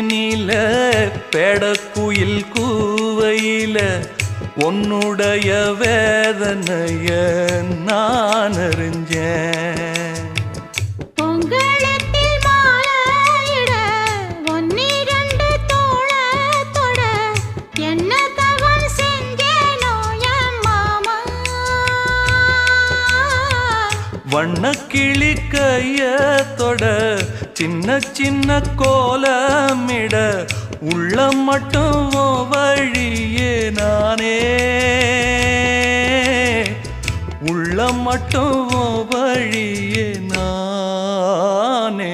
மேனில பெடக்குயில் கூவையில உன்னுடைய வேதனைய நான் அறிஞ்சேன். பொங்கலத்தில் மாலையிட ஒன்னிரண்டு தோளத்தொட என்ன தவம் செஞ்சேனோ என் மாமா. வண்ணக்கிளி கையத்தொட சின்ன சின்ன கோலமிட உள்ளம் மட்டும் வழியே நானே, உள்ளம் மட்டும் வழியே நானே.